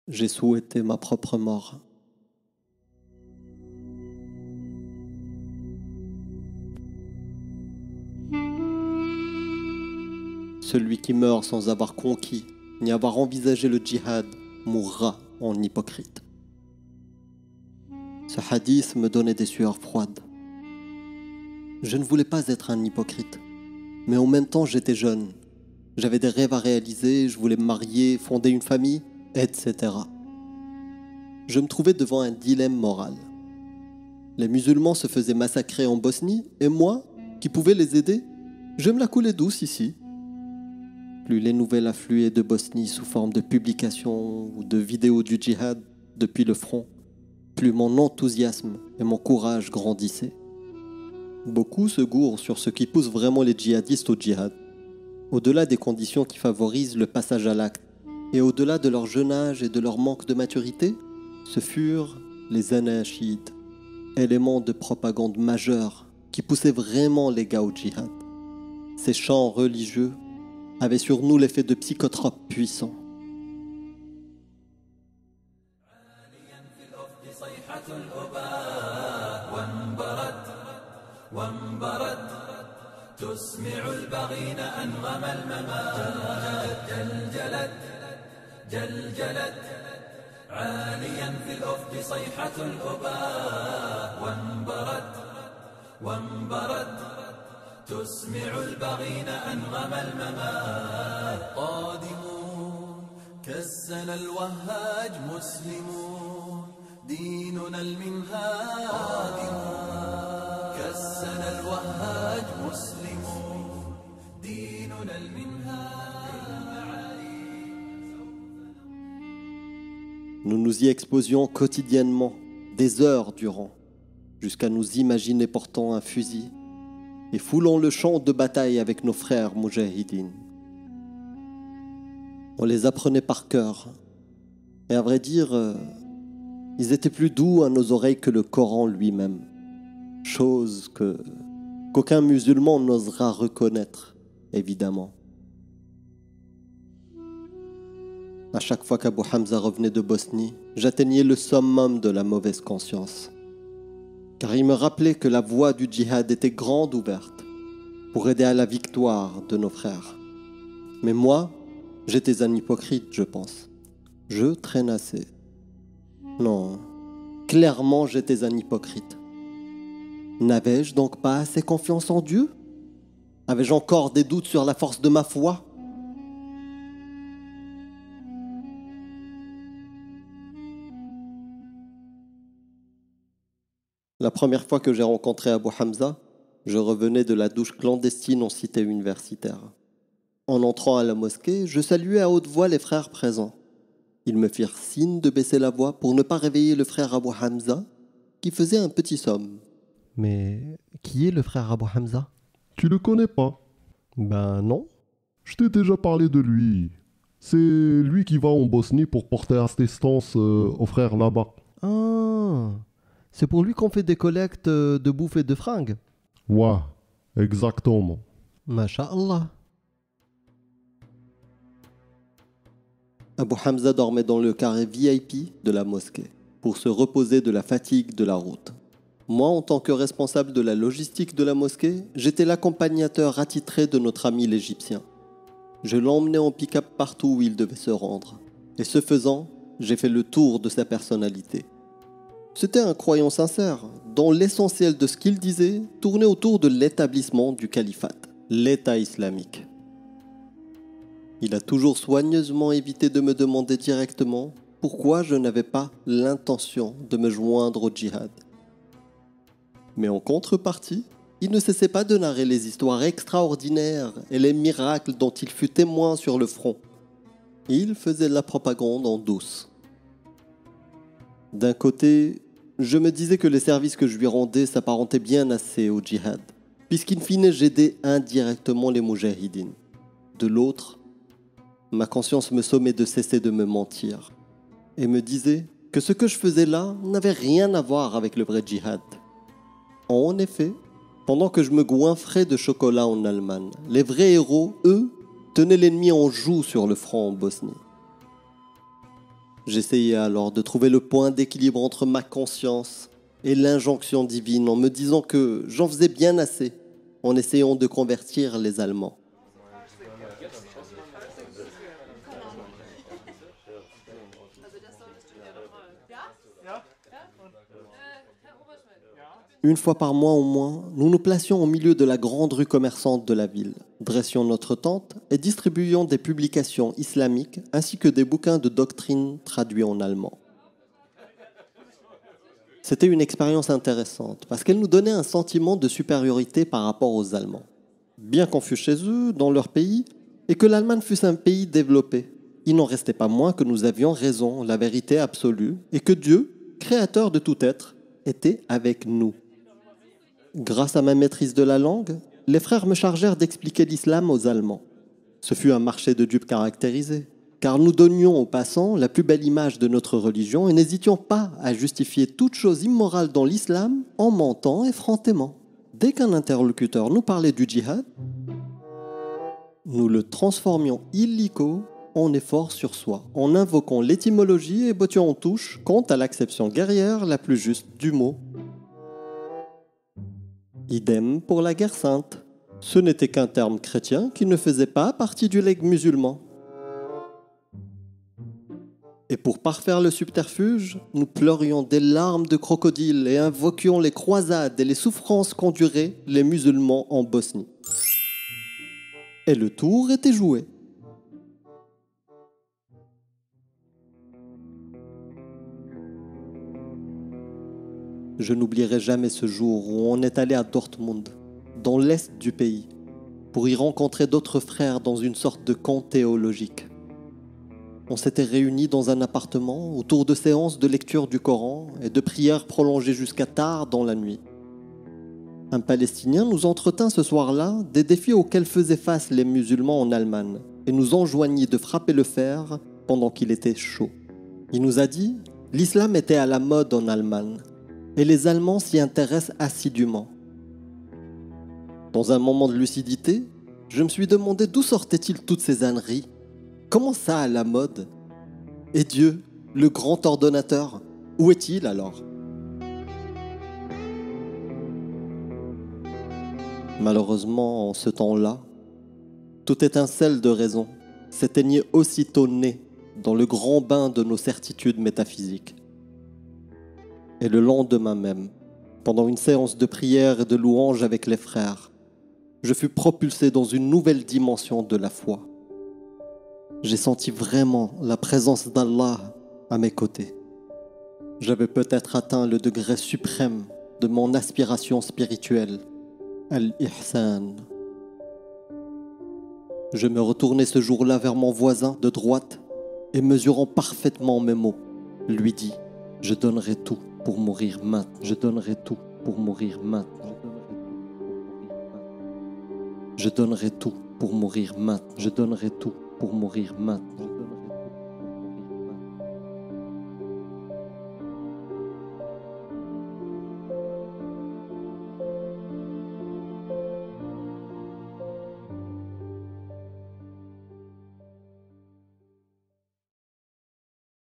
J'ai souhaité ma propre mort. Celui qui meurt sans avoir conquis ni avoir envisagé le djihad mourra en hypocrite. Ce hadith me donnait des sueurs froides. Je ne voulais pas être un hypocrite, mais en même temps j'étais jeune. J'avais des rêves à réaliser, je voulais me marier, fonder une famille, etc. Je me trouvais devant un dilemme moral. Les musulmans se faisaient massacrer en Bosnie, et moi, qui pouvais les aider, je me la coulais douce ici. Plus les nouvelles affluaient de Bosnie sous forme de publications ou de vidéos du djihad depuis le front, plus mon enthousiasme et mon courage grandissaient. Beaucoup se gourrent sur ce qui pousse vraiment les djihadistes au djihad, au-delà des conditions qui favorisent le passage à l'acte, et au-delà de leur jeune âge et de leur manque de maturité, ce furent les anachides, éléments de propagande majeurs qui poussaient vraiment les gars au djihad. Ces chants religieux avaient sur nous l'effet de psychotropes puissants. تسمع البغين أنغم الممات جلجلت عاليا في الأفق صيحة الأباء وانبرت تسمع البغين أنغم الممات قادمون كالسنا الوهاج مسلمون ديننا المنهاج قادمون كالسنا الوهاج مسلمون ديننا المنهاج. Nous nous y exposions quotidiennement, des heures durant, jusqu'à nous imaginer portant un fusil et foulant le champ de bataille avec nos frères moujahidines. On les apprenait par cœur, et à vrai dire, ils étaient plus doux à nos oreilles que le Coran lui-même, chose qu'aucun musulman n'osera reconnaître, évidemment. À chaque fois qu'Abu Hamza revenait de Bosnie, j'atteignais le summum de la mauvaise conscience. Car il me rappelait que la voie du djihad était grande ouverte pour aider à la victoire de nos frères. Mais moi, j'étais un hypocrite, je pense. Je traînassais. Non, clairement j'étais un hypocrite. N'avais-je donc pas assez confiance en Dieu? Avais-je encore des doutes sur la force de ma foi? La première fois que j'ai rencontré Abu Hamza, je revenais de la douche clandestine en cité universitaire. En entrant à la mosquée, je saluais à haute voix les frères présents. Ils me firent signe de baisser la voix pour ne pas réveiller le frère Abu Hamza, qui faisait un petit somme. Mais qui est le frère Abu Hamza? Tu le connais pas? Ben non. Je t'ai déjà parlé de lui. C'est lui qui va en Bosnie pour porter assistance aux frères là-bas. Ah, c'est pour lui qu'on fait des collectes de bouffe et de fringues. Ouais, exactement. Masha'Allah. Abu Hamza dormait dans le carré VIP de la mosquée pour se reposer de la fatigue de la route. Moi, en tant que responsable de la logistique de la mosquée, j'étais l'accompagnateur attitré de notre ami l'Égyptien. Je l'emmenais en pick-up partout où il devait se rendre. Et ce faisant, j'ai fait le tour de sa personnalité. C'était un croyant sincère, dont l'essentiel de ce qu'il disait tournait autour de l'établissement du califat, l'État islamique. Il a toujours soigneusement évité de me demander directement pourquoi je n'avais pas l'intention de me joindre au djihad. Mais en contrepartie, il ne cessait pas de narrer les histoires extraordinaires et les miracles dont il fut témoin sur le front. Il faisait de la propagande en douce. D'un côté, je me disais que les services que je lui rendais s'apparentaient bien assez au djihad, puisqu'in fine j'aidais indirectement les moujahidines. De l'autre, ma conscience me sommait de cesser de me mentir et me disait que ce que je faisais là n'avait rien à voir avec le vrai djihad. En effet, pendant que je me goinfrais de chocolat en Allemagne, les vrais héros, eux, tenaient l'ennemi en joue sur le front en Bosnie. J'essayais alors de trouver le point d'équilibre entre ma conscience et l'injonction divine en me disant que j'en faisais bien assez en essayant de convertir les Allemands. Une fois par mois au moins, nous nous placions au milieu de la grande rue commerçante de la ville, dressions notre tente et distribuions des publications islamiques ainsi que des bouquins de doctrine traduits en allemand. C'était une expérience intéressante parce qu'elle nous donnait un sentiment de supériorité par rapport aux Allemands. Bien qu'on fût chez eux, dans leur pays, et que l'Allemagne fût un pays développé, il n'en restait pas moins que nous avions raison, la vérité absolue, et que Dieu, créateur de tout être, était avec nous. Grâce à ma maîtrise de la langue, les frères me chargèrent d'expliquer l'islam aux Allemands. Ce fut un marché de dupes caractérisé, car nous donnions aux passants la plus belle image de notre religion et n'hésitions pas à justifier toute chose immorale dans l'islam en mentant effrontément. Dès qu'un interlocuteur nous parlait du djihad, nous le transformions illico en effort sur soi, en invoquant l'étymologie et bottions en touche quant à l'acception guerrière la plus juste du mot. Idem pour la guerre sainte. Ce n'était qu'un terme chrétien qui ne faisait pas partie du legs musulman. Et pour parfaire le subterfuge, nous pleurions des larmes de crocodile et invoquions les croisades et les souffrances qu'enduraient les musulmans en Bosnie. Et le tour était joué. Je n'oublierai jamais ce jour où on est allé à Dortmund, dans l'est du pays, pour y rencontrer d'autres frères dans une sorte de camp théologique. On s'était réunis dans un appartement autour de séances de lecture du Coran et de prières prolongées jusqu'à tard dans la nuit. Un Palestinien nous entretint ce soir-là des défis auxquels faisaient face les musulmans en Allemagne et nous enjoignit de frapper le fer pendant qu'il était chaud. Il nous a dit « L'islam était à la mode en Allemagne et les Allemands s'y intéressent assidûment. » Dans un moment de lucidité, je me suis demandé d'où sortaient-ils toutes ces âneries. Comment ça à la mode? Et Dieu, le grand ordonnateur, où est-il alors? Malheureusement, en ce temps-là, toute étincelle de raison s'éteignait aussitôt née dans le grand bain de nos certitudes métaphysiques. Et le lendemain même, pendant une séance de prière et de louange avec les frères, je fus propulsé dans une nouvelle dimension de la foi. J'ai senti vraiment la présence d'Allah à mes côtés. J'avais peut-être atteint le degré suprême de mon aspiration spirituelle, Al-Ihsan. Je me retournai ce jour-là vers mon voisin de droite et mesurant parfaitement mes mots, lui dis « Je donnerai tout pour mourir maintenant. Je donnerai tout pour mourir maintenant. Je donnerai tout pour mourir maintenant. Je donnerai tout pour mourir maintenant.